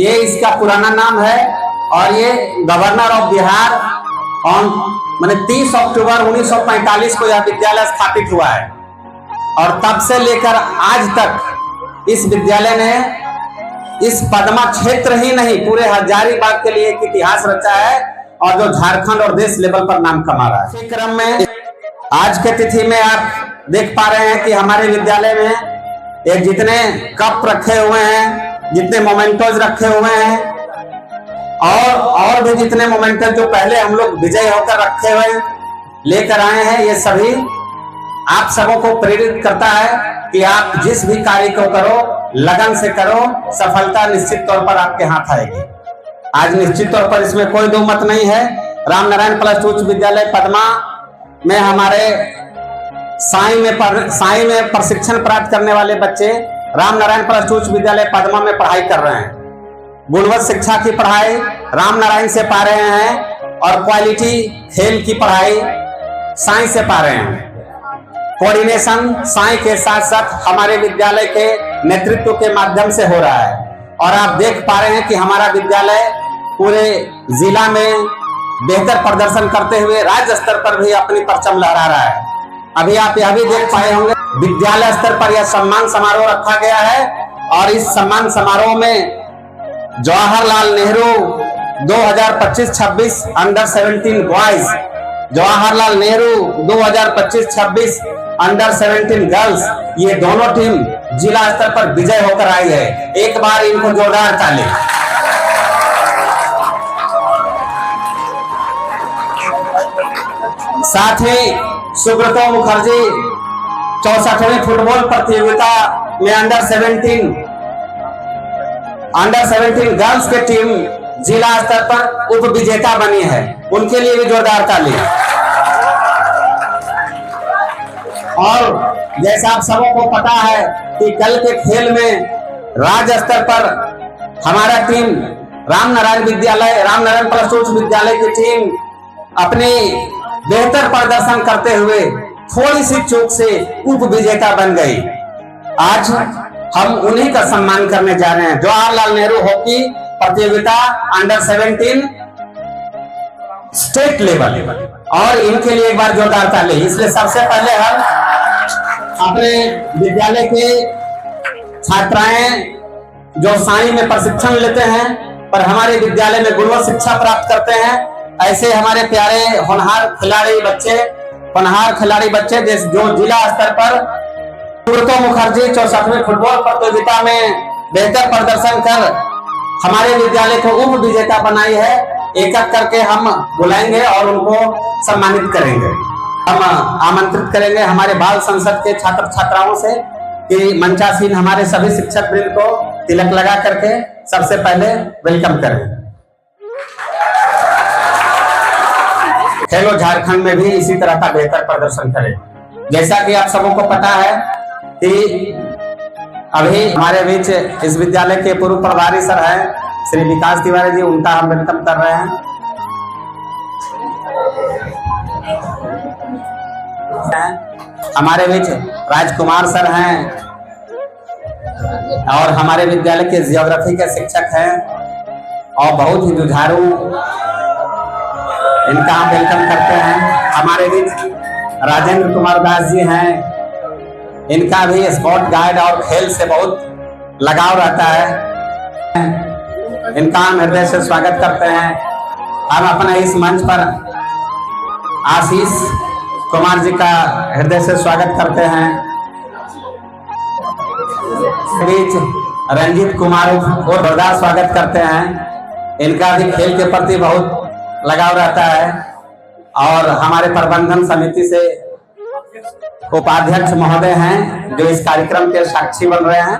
ये इसका पुराना नाम है और ये गवर्नर ऑफ बिहार ऑन 30 अक्टूबर 1945 को यह विद्यालय स्थापित हुआ है और तब से लेकर आज तक इस विद्यालय ने इस पदमा क्षेत्र ही नहीं पूरे हजारीबाग के लिए एक इतिहास रचा है और जो झारखंड और देश लेवल पर नाम कमा रहा है। इसी क्रम में आज के तिथि में आप देख पा रहे हैं कि हमारे विद्यालय में ये जितने कप रखे हुए हैं, जितने मोमेंटोज रखे हुए हैं और भी जितने मोमेंटोज जो पहले हम लोग विजय होकर रखे हुए लेकर आए हैं, ये सभी आप सबों को प्रेरित करता है कि आप जिस भी कार्य को करो लगन से करो, सफलता निश्चित तौर पर आपके हाथ आएगी। आज निश्चित तौर पर इसमें कोई दो मत नहीं है। रामनारायण प्लस टू उच्च विद्यालय पदमा में हमारे साई में प्रशिक्षण प्राप्त करने वाले बच्चे रामनारायण प्लस टू उच्च विद्यालय पदमा में पढ़ाई कर रहे हैं। गुणवत्ता शिक्षा की पढ़ाई रामनारायण से पा रहे हैं और क्वालिटी खेल की पढ़ाई साई से पा रहे हैं। कोऑर्डिनेशन साई के साथ साथ हमारे विद्यालय के नेतृत्व के माध्यम से हो रहा है और आप देख पा रहे हैं कि हमारा विद्यालय पूरे जिला में बेहतर प्रदर्शन करते हुए राज्य स्तर पर भी अपनी परचम लहरा रहा है। अभी आप यह भी देख पाए होंगे विद्यालय स्तर पर यह सम्मान समारोह रखा गया है और इस सम्मान समारोह में Jawaharlal Nehru 2025-26 under 17 boys, Jawaharlal Nehru 2025-26 under 17 girls, ये दोनों टीम जिला स्तर पर विजय होकर आई है। एक बार इनको जोरदार ताली। साथ ही सुब्रतो मुखर्जी 64वीं फुटबॉल प्रतियोगिता में अंडर 17 गर्ल्स की टीम जिला स्तर पर उप विजेता बनी है, उनके लिए भी जोरदार ताली। और जैसा आप सबों को पता है कि कल के खेल में राज्य स्तर पर हमारा टीम रामनारायण प्लस टू उच्च विद्यालय की टीम अपनी बेहतर प्रदर्शन करते हुए थोड़ी सी चूक से उप विजेता बन गई। आज हम उन्हीं का सम्मान करने जा रहे हैं। जवाहरलाल नेहरू हॉकी प्रतियोगिता अंडर 17 स्टेट लेवल और इनके लिए एक बार जोरदार ताली। इसलिए सबसे पहले हम अपने विद्यालय के छात्राएं जो साई में प्रशिक्षण लेते हैं पर हमारे विद्यालय में गुणवत्ता शिक्षा प्राप्त करते हैं, ऐसे हमारे प्यारे होनहार खिलाड़ी बच्चे जो जिला स्तर पर सुब्रतो मुखर्जी 64वीं फुटबॉल प्रतियोगिता में बेहतर प्रदर्शन कर हमारे विद्यालय को उप विजेता बनाई है, एक एक करके हम बुलाएंगे और उनको सम्मानित करेंगे। हम आमंत्रित करेंगे हमारे बाल संसद के छात्र छात्राओं से कि मंचासीन हमारे सभी शिक्षक वृंद को तिलक लगा करके सबसे पहले वेलकम करें। खेलो झारखंड में भी इसी तरह का बेहतर प्रदर्शन करें। जैसा कि आप सबों को पता है कि अभी हमारे बीच इस विद्यालय के पूर्व प्रभारी सर हैं श्री विकास तिवारी जी, उनका हम वेलकम कर रहे हैं। हमारे बीच राजकुमार सर हैं और हमारे विद्यालय के जियोग्राफी के शिक्षक हैं और बहुत ही जुझारू, इनका हम वेलकम करते हैं। हमारे बीच राजेंद्र कुमार दास जी हैं, इनका भी स्पोर्ट गाइड और खेल से बहुत लगाव रहता है, इनका हम हृदय से स्वागत करते हैं। हम अपने इस मंच पर आशीष कुमार जी का हृदय से स्वागत करते हैं। बीच रंजीत कुमार को जोरदार स्वागत करते हैं, इनका भी खेल के प्रति बहुत लगाव रहता है और हमारे प्रबंधन समिति से उपाध्यक्ष महोदय हैं जो इस कार्यक्रम के साक्षी बन रहे हैं,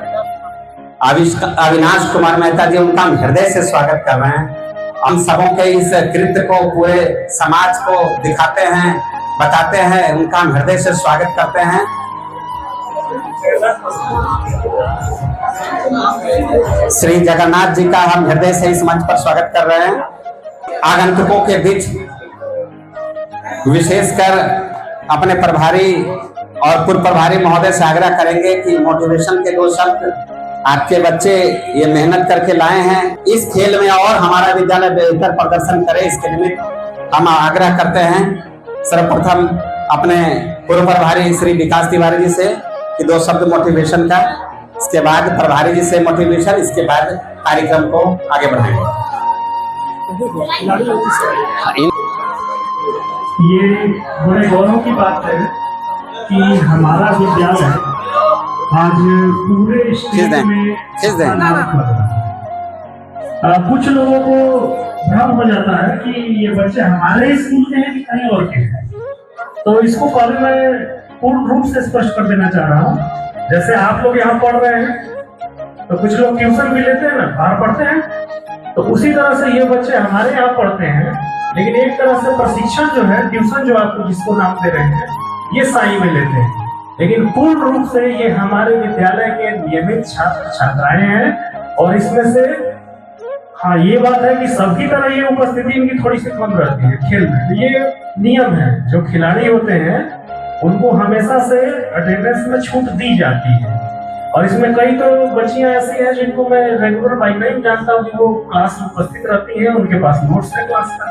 अविनाश कुमार मेहता जी, उनका हम हृदय से स्वागत कर रहे हैं। हम सबों के इस कृत्य को पूरे समाज को दिखाते हैं, बताते हैं, उनका हम हृदय से स्वागत करते हैं। श्री जगन्नाथ जी का हम हृदय से इस मंच पर स्वागत कर रहे हैं। आगंतुकों के बीच विशेषकर अपने प्रभारी और पूर्व प्रभारी महोदय से आग्रह करेंगे कि मोटिवेशन के 2 शब्द आपके बच्चे ये मेहनत करके लाए हैं। इस खेल में और हमारा विद्यालय बेहतर प्रदर्शन करे, इसके निमित्त हम आग्रह करते हैं सर्वप्रथम अपने पूर्व प्रभारी श्री विकास तिवारी जी से कि 2 शब्द मोटिवेशन का, इसके बाद प्रभारी जी से मोटिवेशन, इसके बाद कार्यक्रम को आगे बढ़ाएंगे। ये बड़े गौरव की बात है कि हमारा विद्यालय आज पूरे स्टेट में कुछ लोगों को भ्रम हो जाता है कि ये बच्चे हमारे स्कूल के हैं कि कहीं और के हैं, तो इसको पहले मैं पूर्ण रूप से स्पष्ट कर देना चाह रहा हूँ। जैसे आप लोग यहाँ पढ़ रहे हैं तो कुछ लोग ट्यूशन भी लेते हैं ना, बाहर पढ़ते हैं, तो उसी तरह से ये बच्चे हमारे यहाँ पढ़ते हैं, लेकिन एक तरह से प्रशिक्षण जो है, ट्यूशन जो आप जिसको नाम दे रहे हैं, ये साई में लेते हैं, लेकिन पूर्ण रूप से ये हमारे विद्यालय के नियमित छात्र छात्राएं हैं। और इसमें से हाँ ये बात है कि सबकी तरह ये उपस्थिति इनकी थोड़ी सी कम रहती है खेल में, ये नियम है। जो खिलाड़ी होते हैं उनको हमेशा से अटेंडेंस में छूट दी जाती है, और इसमें कई तो बच्चियां ऐसी हैं जिनको मैं रेगुलर बाई नेम जानता हूँ कि वो क्लास में उपस्थित रहती हैं, उनके पास नोट्स है क्लास का,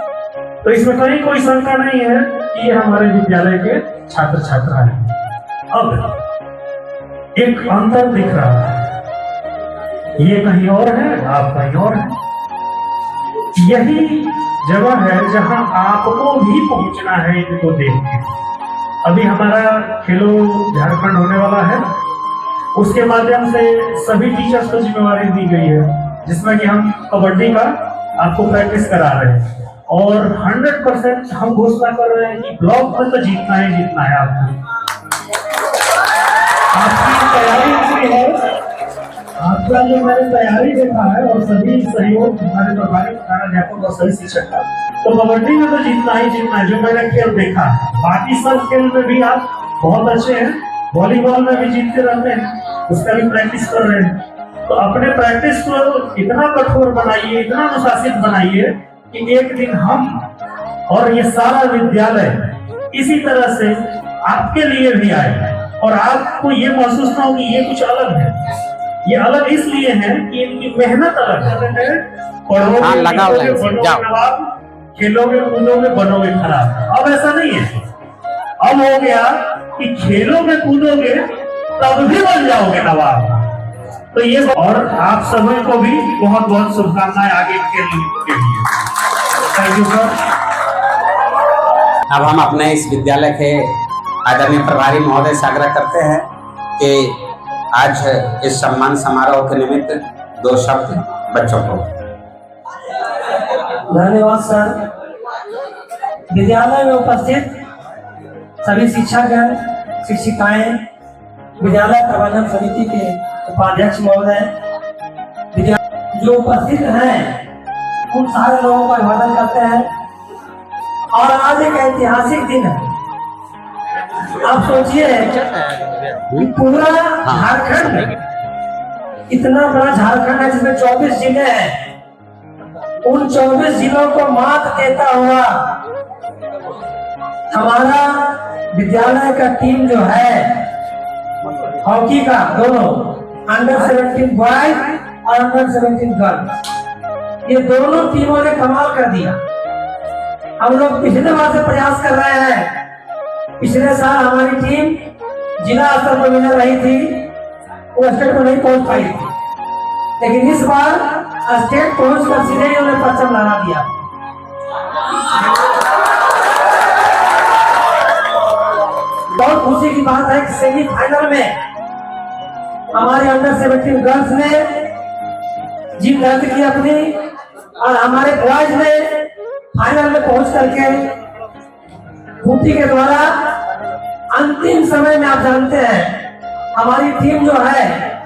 तो इसमें कहीं कोई शंका नहीं है कि ये हमारे विद्यालय के छात्र छात्रा हैं। अब एक अंतर दिख रहा है, ये कहीं और है, आप कहीं और हैं। यही जगह है जहां आपको भी पहुंचना है इनको देख के। अभी हमारा खेलो झारखंड होने वाला है, उसके माध्यम से सभी टीचर्स को जिम्मेवारी दी गई है, जिसमें कि हम कबड्डी का आपको प्रैक्टिस करा रहे हैं, और 100% हम घोषणा कर रहे हैं कि ब्लॉक में तो जीतना है आपको। आपकी तैयारी पूरी है, आपका जो मैंने तैयारी देखा है और सभी सहयोग हमारे प्रभारी प्रधानाध्यापक और सभी शिक्षक का, तो कबड्डी में तो जीतना है जो मैंने खेल देखा है। बाकी सब खेल में भी आप बहुत अच्छे हैं, वॉलीबॉल में भी जीतते रहते हैं, उसका भी प्रैक्टिस कर रहे हैं। तो अपने प्रैक्टिस को इतना कठोर बनाइए, इतना अनुशासित बनाइए कि एक दिन हम और ये सारा विद्यालय इसी तरह से आपके लिए भी आए और आपको ये महसूस ना हो कि ये कुछ अलग है। ये अलग इसलिए है कि इनकी मेहनत अलग है। पढ़ोगे, खेलोगे कूदोगे, बनोगे खराब। अब ऐसा नहीं है, अब हो गया कि खेलोगे कूदोगे तब भी बन जाओगे नवाब। तो ये, और आप सभी को भी बहुत बहुत शुभकामनाएं आगे के लिए। Thank you sir. अब हम अपने इस विद्यालय के आदरणीय प्रभारी महोदय से आग्रह करते हैं कि आज इस सम्मान समारोह के निमित्त 2 शब्द बच्चों को। धन्यवाद सर। विद्यालय में उपस्थित सभी शिक्षकगण, शिक्षिकाएं, विद्यालय प्रबंधन समिति के उपाध्यक्ष महोदय, जो उपस्थित हैं उन सारे लोगों का अभिवादन करते हैं। और आज एक ऐतिहासिक दिन है। आप सोचिए पूरा झारखंड में, इतना बड़ा झारखंड है जिसमें 24 जिले हैं, उन 24 जिलों को मात देता हुआ हमारा विद्यालय का टीम जो है हॉकी का, दोनों अंडर 17 बॉयज और अंडर 17 गर्ल्स, ये दोनों टीमों ने कमाल कर दिया। हम लोग पिछले बार से प्रयास कर रहे हैं। पिछले साल हमारी टीम जिला स्तर पर विनर रही थी, वो स्टेट में नहीं पहुंच पाई थी, लेकिन इस बार स्टेट पहुंचकर सीधे ही उन्हें परचम लगा दिया। बहुत खुशी की बात है कि सेमीफाइनल में हमारे अंडर 17 गर्ल्स ने जीत दर्ज की अपनी, और हमारे बॉयज ने फाइनल में पहुंच करके खूंटी के द्वारा अंतिम समय में, आप जानते हैं हमारी टीम जो है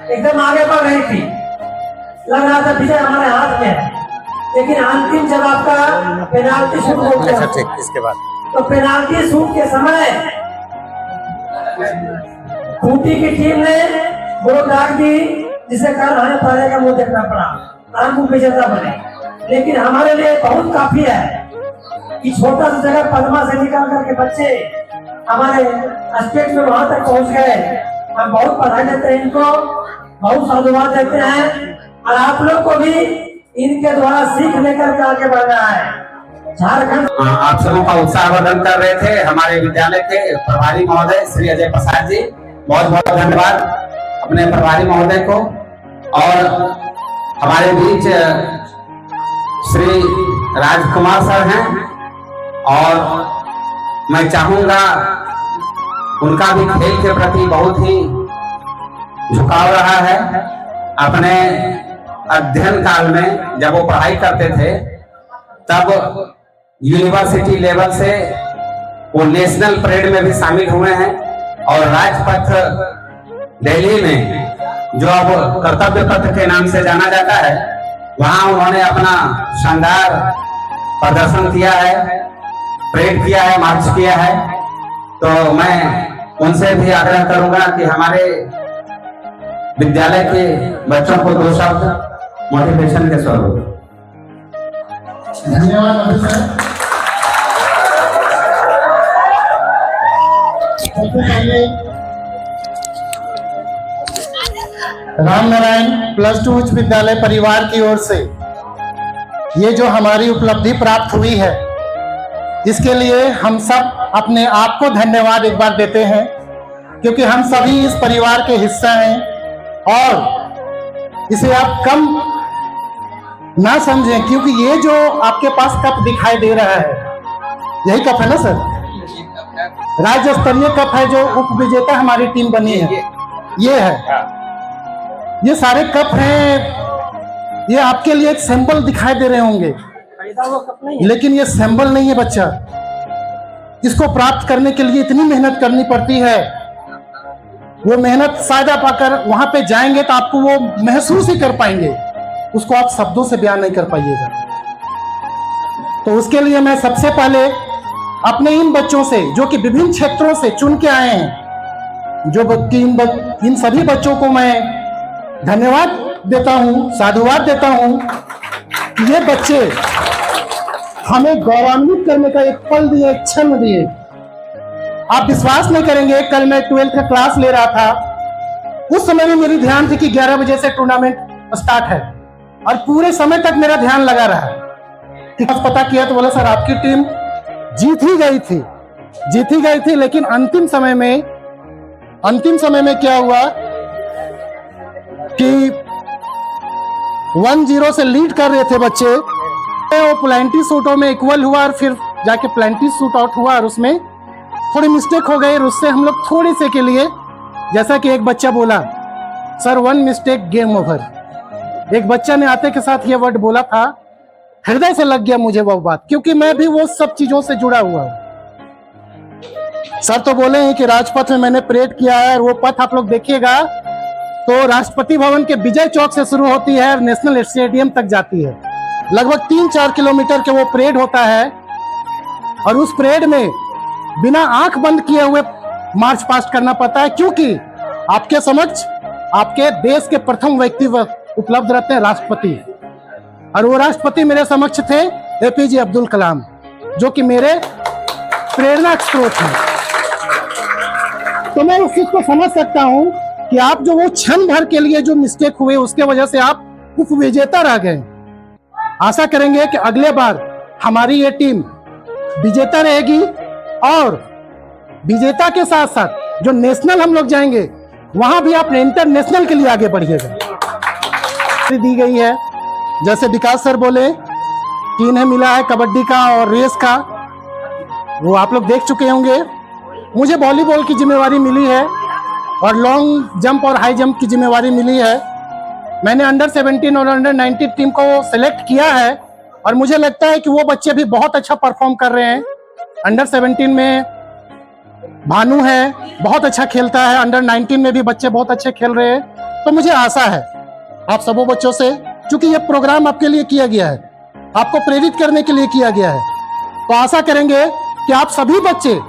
एकदम आगे बढ़ रही थी, लग रहा था विजय हमारे हाथ में, लेकिन अंतिम जब आपका पेनाल्टी शूट हो गया, इसके बाद तो पेनाल्टी शूट के समय खूंटी की टीम ने गोल दाग दी, जिसे कारण हमें पहले का मुंह देखना पड़ा, हम विजेता बने। लेकिन हमारे लिए बहुत काफी है कि छोटा सा जगह पद्मा से निकल करके बच्चे हमारे स्टेट में वहां तक पहुंच गए। हम बहुत बधाई देते हैं इनको। बहुत साधुवाद देते हैं और आप लोग को भी इनके द्वारा सीख लेकर के आगे बढ़ना है। झारखंड आप सबों का उत्साहवर्धन कर रहे थे हमारे विद्यालय के प्रभारी महोदय श्री अजय प्रसाद जी, बहुत बहुत धन्यवाद अपने प्रभारी महोदय को। और हमारे बीच श्री राजकुमार सर हैं और मैं चाहूंगा उनका भी खेल के प्रति बहुत ही झुकाव रहा है। अपने अध्ययन काल में जब वो पढ़ाई करते थे तब यूनिवर्सिटी लेवल से वो नेशनल परेड में भी शामिल हुए हैं और राजपथ दिल्ली में जो अब कर्तव्य पथ के नाम से जाना जाता है वहां उन्होंने अपना शानदार प्रदर्शन किया है, परेड किया है, मार्च किया है। तो मैं उनसे भी आग्रह करूंगा कि हमारे विद्यालय के बच्चों को 2 शब्द मोटिवेशन के स्वरूप। धन्यवाद मधु सर। सबसे पहले रामनारायण +2 उच्च विद्यालय परिवार की ओर से ये जो हमारी उपलब्धि प्राप्त हुई है इसके लिए हम सब अपने आप को धन्यवाद एक बार देते हैं, क्योंकि हम सभी इस परिवार के हिस्सा हैं और इसे आप कम ना समझें, क्योंकि ये जो आपके पास कप दिखाई दे रहा है यही कप है ना सर, राज्य स्तरीय कप है जो उप विजेता हमारी टीम बनी है, ये है। ये सारे कप हैं, ये आपके लिए एक सैंपल दिखाई दे रहे होंगे, लेकिन ये सैंपल नहीं है बच्चा। इसको प्राप्त करने के लिए इतनी मेहनत करनी पड़ती है, वो मेहनत शायद आप आकर वहां पे जाएंगे तो आपको वो महसूस ही कर पाएंगे, उसको आप शब्दों से बयान नहीं कर पाइएगा। तो उसके लिए मैं सबसे पहले अपने इन बच्चों से जो कि विभिन्न क्षेत्रों से चुन के आए हैं, जो इन सभी बच्चों को मैं धन्यवाद देता हूं, साधुवाद देता हूं कि ये बच्चे हमें गौरवान्वित करने का एक पल दिए, एक क्षण दिए। आप विश्वास नहीं करेंगे, कल मैं 12th का क्लास ले रहा था, उस समय भी मेरी ध्यान थी कि 11 बजे से टूर्नामेंट स्टार्ट है और पूरे समय तक मेरा ध्यान लगा रहा। पता किया तो बोला सर आपकी टीम जीत ही गई थी, लेकिन अंतिम समय में क्या हुआ कि 1-0 से लीड कर रहे थे बच्चे, वो प्लेंटी शूटों में इक्वल हुआ और फिर जाके प्लेंटी शूट आउट हुआ और उसमें थोड़ी मिस्टेक हो गई और उससे हम लोग थोड़ी से के लिए, जैसा कि एक बच्चा बोला सर 1 मिस्टेक गेम ओवर, एक बच्चा ने आते के साथ ये वर्ड बोला था, हृदय से लग गया मुझे वो बात, क्योंकि मैं भी वो सब चीजों से जुड़ा हुआ हूं। सर तो बोले हैं कि राजपथ में मैंने परेड किया है और वो पथ आप लोग देखिएगा तो राष्ट्रपति भवन के विजय चौक से शुरू होती है और नेशनल स्टेडियम तक जाती है। लगभग 3-4 किलोमीटर के वो परेड होता है और उस परेड में बिना आंख बंद किए हुए मार्च पास्ट करना पड़ता है, क्योंकि आपके समक्ष आपके देश के प्रथम व्यक्ति उपलब्ध रहते हैं, राष्ट्रपति, और वो राष्ट्रपति मेरे समक्ष थे APJ अब्दुल कलाम, जो कि मेरे प्रेरणा स्रोत हैं। तो मैं उस चीज को समझ सकता हूं कि आप जो वो क्षण भर के लिए जो मिस्टेक हुए उसके वजह से आप उप विजेता रह गए। आशा करेंगे कि अगले बार हमारी ये टीम विजेता रहेगी और विजेता के साथ साथ जो नेशनल हम लोग जाएंगे वहां भी आप इंटरनेशनल के लिए आगे बढ़िएगा। दी गई है, जैसे विकास सर बोले कि इन्हें मिला है कबड्डी का और रेस का, वो आप लोग देख चुके होंगे। मुझे वॉलीबॉल की जिम्मेवारी मिली है और लॉन्ग जंप और हाई जंप की जिम्मेवारी मिली है। मैंने अंडर 17 और अंडर 19 टीम को सिलेक्ट किया है और मुझे लगता है कि वो बच्चे भी बहुत अच्छा परफॉर्म कर रहे हैं। अंडर 17 में भानु है, बहुत अच्छा खेलता है, अंडर 19 में भी बच्चे बहुत अच्छे खेल रहे हैं। तो मुझे आशा है आप सबों बच्चों से, क्योंकि ये प्रोग्राम आपके लिए किया गया है, आपको प्रेरित करने के लिए किया गया है, तो आशा करेंगे कि आप सभी बच्चे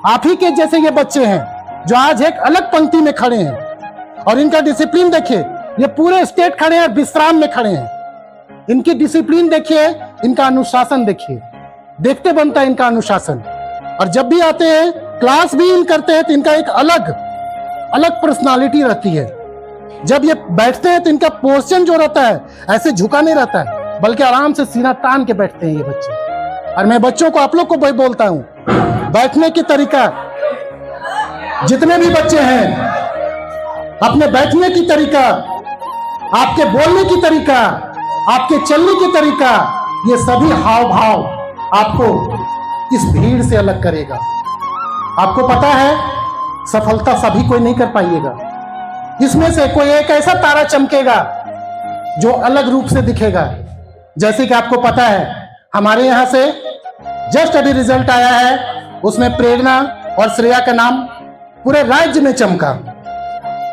आप ही के जैसे ये बच्चे हैं जो आज एक अलग पंक्ति में खड़े हैं और इनका डिसिप्लिन देखिए, ये पूरे स्टेट खड़े हैं, विश्राम में खड़े हैं। इनकी डिसिप्लिन देखिए, इनका अनुशासन देखिए, देखते बनता है इनका अनुशासन। और जब भी आते हैं क्लास भी इन करते हैं तो इनका एक अलग पर्सनालिटी रहती है। जब ये बैठते हैं तो इनका पोर्शन जो रहता है ऐसे झुका नहीं रहता है, बल्कि आराम से सीना तान के बैठते हैं ये बच्चे। और मैं बच्चों को, आप लोग को भाई बोलता हूं, बैठने की तरीका, जितने भी बच्चे हैं, अपने बैठने की तरीका, आपके बोलने की तरीका, आपके चलने की तरीका, ये सभी हाव भाव आपको इस भीड़ से अलग करेगा। आपको पता है सफलता सभी कोई नहीं कर पाइएगा, इसमें से कोई एक ऐसा तारा चमकेगा जो अलग रूप से दिखेगा। जैसे कि आपको पता है हमारे यहाँ से जस्ट अभी रिजल्ट आया है, उसमें प्रेरणा और श्रेया का नाम पूरे राज्य में चमका,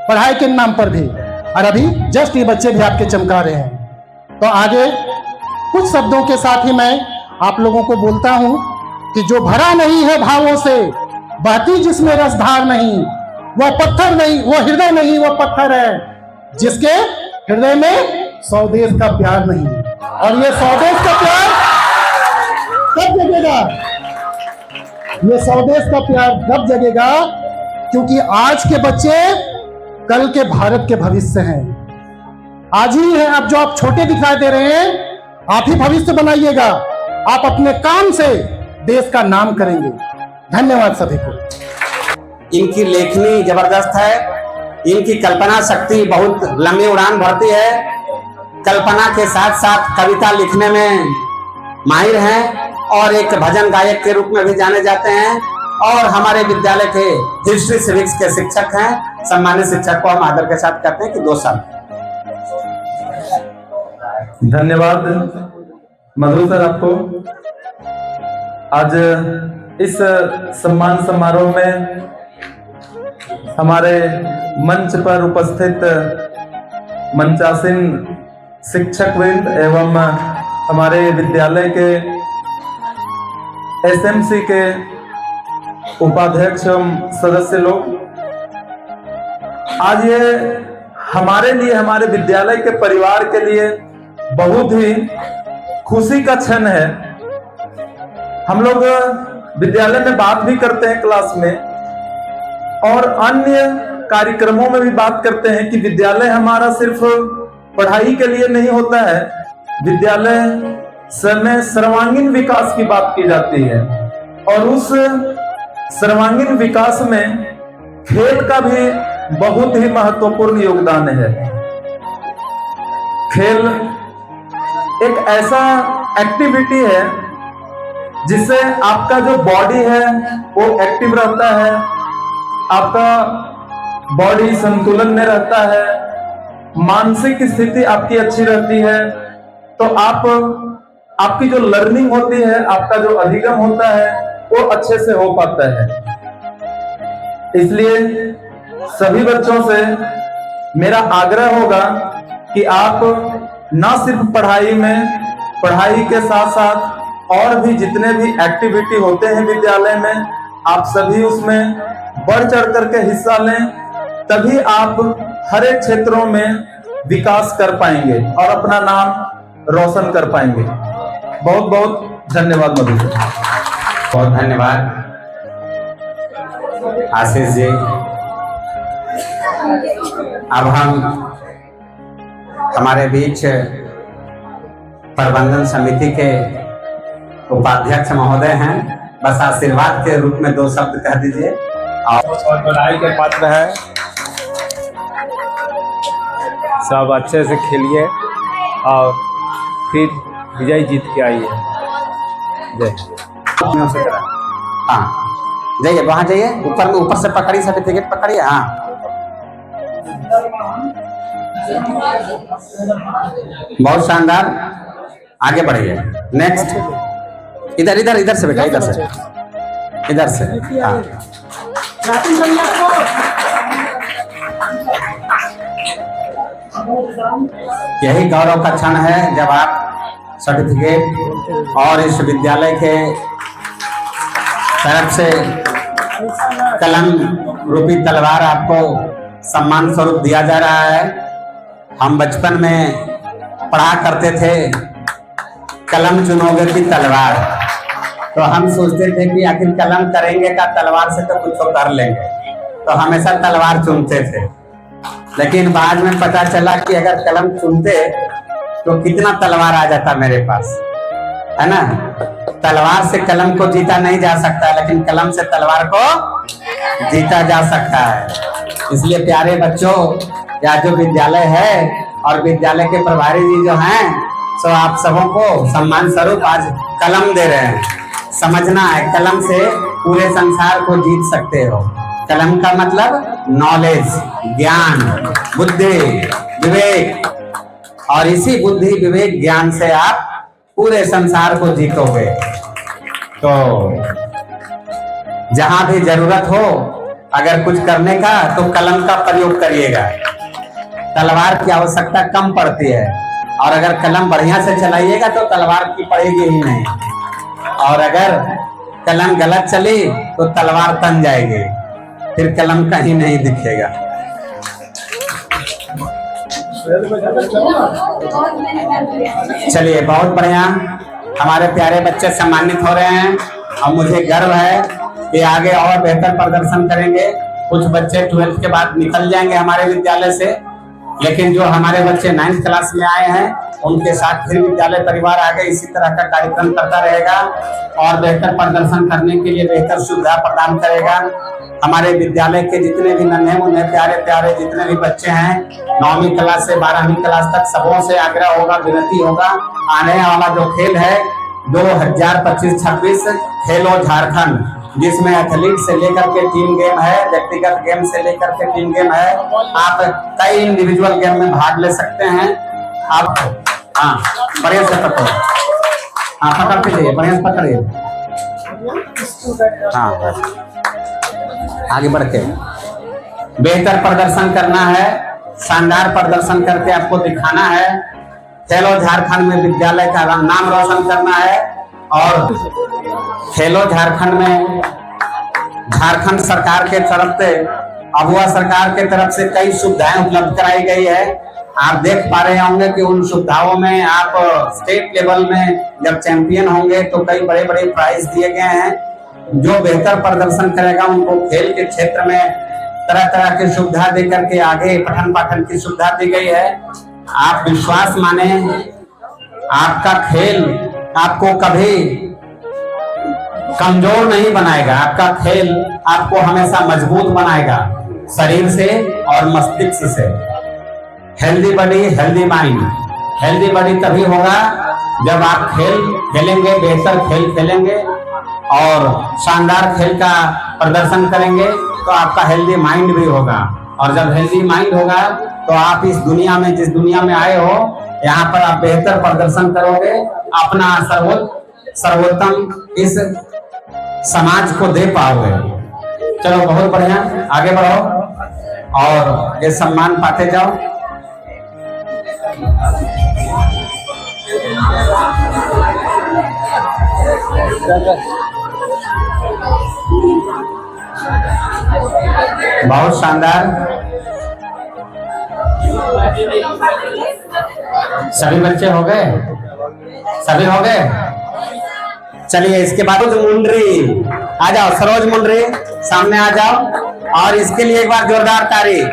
पढ़ाई के नाम पर भी, और अभी जस्ट ये बच्चे भी आपके चमका रहे हैं। तो आगे कुछ शब्दों के साथ ही मैं आप लोगों को बोलता हूं कि जो भरा नहीं है भावों से, बहती जिसमें रसधार नहीं, वह पत्थर नहीं, वो हृदय नहीं, वो पत्थर है जिसके हृदय में स्वदेश का प्यार नहीं। और ये स्वदेश का प्यार कब जगेगा? ये स्वदेश का प्यार कब जगेगा? क्योंकि आज के बच्चे कल के भारत के भविष्य हैं। आज ही है, अब जो आप छोटे दिखाई दे रहे हैं, आप ही भविष्य बनाइएगा। आप अपने काम से देश का नाम करेंगे। धन्यवाद सभी को। इनकी लेखनी जबरदस्त है, इनकी कल्पना शक्ति बहुत लंबी उड़ान भरती है। कल्पना के साथ साथ कविता लिखने में माहिर हैं और एक भजन गायक के रूप में भी जाने जाते हैं, और हमारे विद्यालय के हिस्ट्री सिविक्स के शिक्षक हैं। सम्मानित शिक्षक को हम आदर के साथ कहते हैं कि 2 साल। धन्यवाद मधु सर आपको। आज इस सम्मान समारोह में हमारे मंच पर उपस्थित मंचासीन शिक्षक वृंद एवं हमारे विद्यालय के एसएमसी के उपाध्यक्ष एवं सदस्य लोग, आज ये हमारे लिए, हमारे विद्यालय के परिवार के लिए बहुत ही खुशी का क्षण है। हम लोग विद्यालय में बात भी करते हैं क्लास में, और अन्य कार्यक्रमों में भी बात करते हैं कि विद्यालय हमारा सिर्फ पढ़ाई के लिए नहीं होता है। विद्यालय में सर्वांगीण विकास की बात की जाती है, और उस सर्वांगीण विकास में खेल का भी बहुत ही महत्वपूर्ण योगदान है। खेल एक ऐसा एक्टिविटी है जिससे आपका जो बॉडी है वो एक्टिव रहता है, आपका बॉडी संतुलन में रहता है, मानसिक स्थिति आपकी अच्छी रहती है, तो आपकी जो लर्निंग होती है, आपका जो अधिगम होता है वो अच्छे से हो पाता है। इसलिए सभी बच्चों से मेरा आग्रह होगा कि आप ना सिर्फ पढ़ाई के साथ साथ और भी जितने भी एक्टिविटी होते हैं विद्यालय में, आप सभी उसमें बढ़ चढ़ करके हिस्सा लें, तभी आप हर एक क्षेत्रों में विकास कर पाएंगे और अपना नाम रोशन कर पाएंगे। बहुत बहुत धन्यवाद मधु जी। बहुत धन्यवाद आशीष जी। अब हम हमारे बीच प्रबंधन समिति के उपाध्यक्ष महोदय हैं, बस आशीर्वाद के रूप में 2 शब्द कह दीजिए। और बधाई के पात्र है, सब अच्छे से खेलिए और फिर विजय जीत के आइए। जय। हाँ जाइए, वहां जाइए, ऊपर से पकड़िए, सर्टिफिकेट पकड़िए। हाँ बहुत शानदार, आगे बढ़िए। नेक्स्ट, इधर से बेटा, इधर से। हाँ यही गौरव का क्षण है जब आप सर्टिफिकेट और इस विद्यालय के तरफ से कलम रूपी तलवार आपको सम्मान स्वरूप दिया जा रहा है। हम बचपन में पढ़ा करते थे, कलम चुनोगे की तलवार, तो हम सोचते थे कि आखिर कलम करेंगे का, तलवार से तो कुछ तो कर लेंगे, तो हमेशा तलवार चुनते थे। लेकिन बाद में पता चला कि अगर कलम चुनते तो कितना तलवार आ जाता मेरे पास, है ना। तलवार से कलम को जीता नहीं जा सकता, लेकिन कलम से तलवार को जीता जा सकता है। इसलिए प्यारे बच्चों, या जो विद्यालय है और विद्यालय के प्रभारी जी जो हैं, सो आप सबों को सम्मान स्वरूप आज कलम दे रहे हैं। समझना है, कलम से पूरे संसार को जीत सकते हो। कलम का मतलब नॉलेज, ज्ञान, बुद्धि, विवेक, और इसी बुद्धि विवेक ज्ञान से आप पूरे संसार को जीतोगे। तो जहां भी जरूरत हो अगर कुछ करने का तो कलम का प्रयोग करिएगा। तलवार की आवश्यकता कम पड़ती है, और अगर कलम बढ़िया से चलाइएगा तो तलवार की पड़ेगी ही नहीं, और अगर कलम गलत चली तो तलवार तन जाएगी, फिर कलम कहीं नहीं दिखेगा। चलिए, बहुत बढ़िया, हमारे प्यारे बच्चे सम्मानित हो रहे हैं और मुझे गर्व है कि आगे और बेहतर प्रदर्शन करेंगे। कुछ बच्चे 12th के बाद निकल जाएंगे हमारे विद्यालय से, लेकिन जो हमारे बच्चे 9th क्लास में आए हैं उनके साथ फिर विद्यालय परिवार आगे इसी तरह का कार्यक्रम करता रहेगा और बेहतर प्रदर्शन करने के लिए बेहतर सुविधा प्रदान करेगा। हमारे विद्यालय के जितने भी नन्हे मुन्ने प्यारे प्यारे जितने भी बच्चे हैं 9वीं क्लास से 12वीं क्लास तक, सबों से आग्रह होगा, विनती होगा, आने वाला जो खेल है 2025-26 खेलो झारखंड, जिसमें एथलीट से लेकर के टीम गेम है, व्यक्तिगत गेम से लेकर के टीम गेम है। आप कई इंडिविजुअल गेम में भाग ले सकते हैं। आप हाँ बढ़िया से पकड़ो, हाँ पकड़ के जाइए, बढ़िया से पकड़िए, हाँ आगे बढ़ के बेहतर प्रदर्शन करना है, शानदार प्रदर्शन करके आपको दिखाना है। खेलो झारखंड में विद्यालय का नाम रोशन करना है, और खेलो झारखंड में झारखंड सरकार के तरफ से, अबुआ सरकार के तरफ से कई सुविधाएं उपलब्ध कराई गई है। आप देख पा रहे होंगे कि उन सुविधाओं में आप स्टेट लेवल में जब चैंपियन होंगे तो कई बड़े बड़े प्राइज दिए गए हैं। जो बेहतर प्रदर्शन करेगा उनको खेल के क्षेत्र में तरह तरह की सुविधा देकर के आगे पठन पाठन की सुविधा दी गई है। आप विश्वास माने, आपका खेल आपको कभी कमजोर नहीं बनाएगा, आपका खेल आपको हमेशा मजबूत बनाएगा, शरीर से और मस्तिष्क से। Healthy body healthy mind. Healthy body तभी होगा जब आप खेल खेलेंगे, बेहतर खेल खेलेंगे और शानदार खेल का प्रदर्शन करेंगे, तो आपका हेल्दी माइंड भी होगा, और जब हेल्दी माइंड होगा तो आप इस दुनिया में, जिस दुनिया में आए हो, यहाँ पर आप बेहतर प्रदर्शन करोगे, अपना सर्वोत्तम इस समाज को दे पाओगे। चलो बहुत बढ़िया, आगे बढ़ो और ये सम्मान पाते जाओ। बहुत शानदार, सभी बच्चे हो गए, सभी हो गए। चलिए इसके बाद मुंडरी आ जाओ, सरोज मुंडरी सामने आ जाओ, और इसके लिए एक बार जोरदार तारीफ।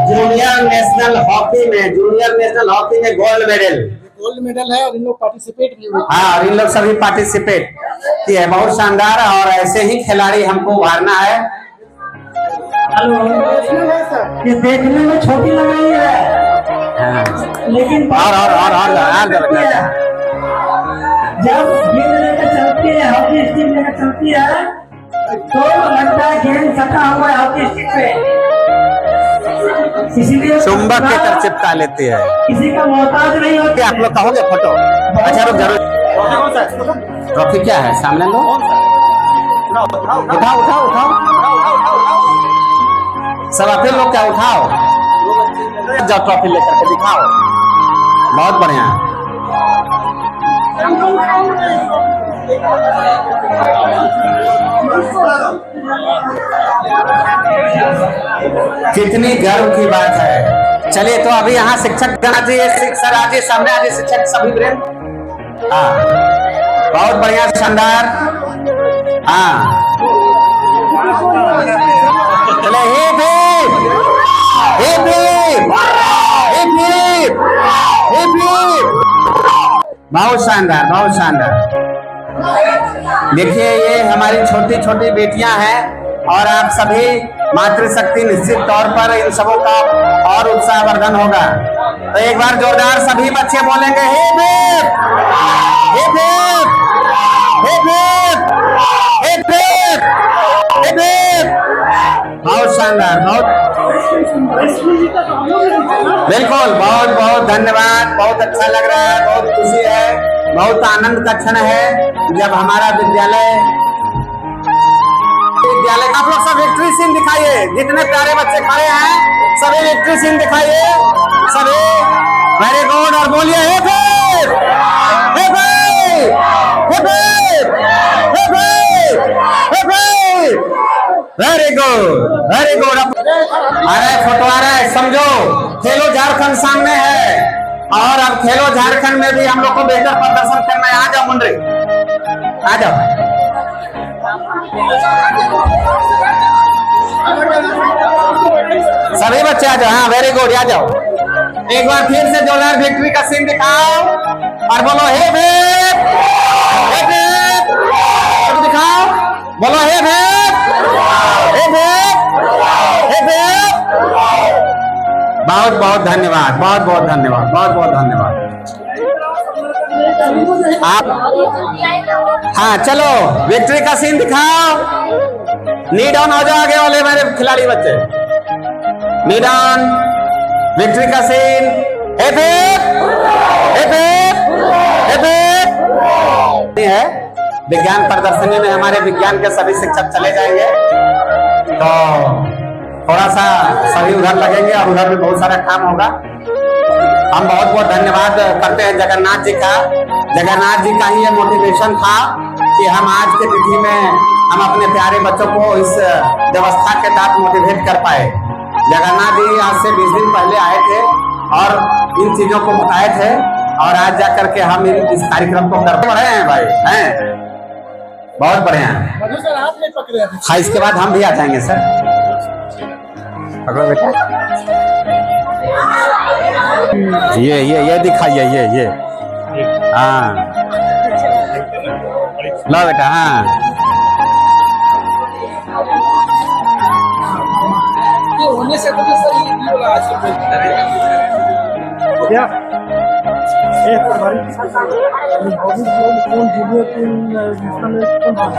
जूनियर नेशनल हॉकी में गोल्ड मेडल है, और इन लोग पार्टिसिपेट भी हुए। हाँ, और इन लोग सभी पार्टिसिपेट किए, बहुत शानदार। और ऐसे ही खिलाड़ी हमको उभारना है। ये देखने में छोटी लग रही है, लेकिन और जब गेंद लेकर चलती है, हॉकी स्टिक लेकर चलती है, तो लगता है गेंद सटा हुआ है हॉकी स्टिक पे, इसीलिए चुंबक के तरह चिपका लेती है। किसी का मोहताज नहीं होती। आप लोग कहोगे फोटो? अच्छा रुक, जरूर। ट्रॉफी क्या है सामने लो, उठाओ उठाओ उठाओ, सब आप लोग क्या उठाओ, जाओ ट्रॉफी लेकर के दिखाओ। बहुत बढ़िया, कितनी गर्व की बात है। चलिए तो अभी यहाँ शिक्षक गण सर आजे सामने, आजे शिक्षक सभी वृंद। हाँ बहुत बढ़िया, शानदार। हाँ चले हे बहुत शानदार, बहुत शानदार। देखिए ये हमारी छोटी छोटी बेटियां हैं और आप सभी मातृशक्ति निश्चित तौर पर इन सबों का और उत्साहवर्धन होगा। तो एक बार जोरदार सभी बच्चे बोलेंगे हे भीम, हे भीम, हे भीम, हे भीम, हे भीम। बहुत शानदार, बहुत बिल्कुल, बहुत बहुत धन्यवाद। बहुत अच्छा लग रहा है, बहुत खुशी है, बहुत आनंद का क्षण है जब हमारा विद्यालय आप लोग सब विक्ट्री सीन दिखाइए। जितने प्यारे बच्चे खड़े हैं सभी विक्ट्री सीन दिखाइए, सभी वेरी गुड। और बोलिए हे भीम, हे भीम, हे भीम, हे भीम, हे Bhim. Very good, very good. अरे फोटो आ रहा है, समझो खेलो झारखंड सामने है और अब खेलो झारखंड में भी हम लोग को बेहतर प्रदर्शन करना है। आ जाओ मुंडे, आ जाओ। सभी बच्चे आ जाओ। हाँ वेरी गुड, आ जाओ। एक बार फिर से जोरदार विक्ट्री का सीन दिखाओ और बोलो हे भीम, हे भीम। दिखाओ, बोलो हे भीम, हे भीम, हे भीम। बहुत बहुत धन्यवाद, बहुत बहुत धन्यवाद, बहुत बहुत धन्यवाद। आप हाँ चलो विक्ट्री का सीन दिखाओ। नी डाउन हो जाओ आगे वाले मेरे खिलाड़ी बच्चे। नी डाउन, विक्ट्री का सीन। हे भीम, हे भीम, हे भीम। है विज्ञान प्रदर्शनी में हमारे विज्ञान के सभी शिक्षक चले जाएंगे तो थोड़ा सा सभी उधर लगेंगे और उधर भी बहुत सारा काम होगा। हम बहुत बहुत धन्यवाद करते हैं जगन्नाथ जी का। जगन्नाथ जी का ही ये मोटिवेशन था कि हम आज के तिथि में हम अपने प्यारे बच्चों को इस व्यवस्था के तहत मोटिवेट कर पाए। जगन्नाथ जी आज से 20 दिन पहले आए थे और इन चीजों को बताए थे और आज जाकर के हम इस कार्यक्रम को करते बढ़े हैं भाई, हैं बहुत बढ़िया हैं। हाँ इसके बाद हम भी आ जाएंगे सर। पकड़ो बेटा, ये दिखाइए, ये हाँ लो बेटा। हाँ होने से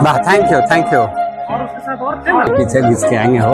वाह, थैंक यू, थैंक यू। पीछे घिस के आएंगे हो।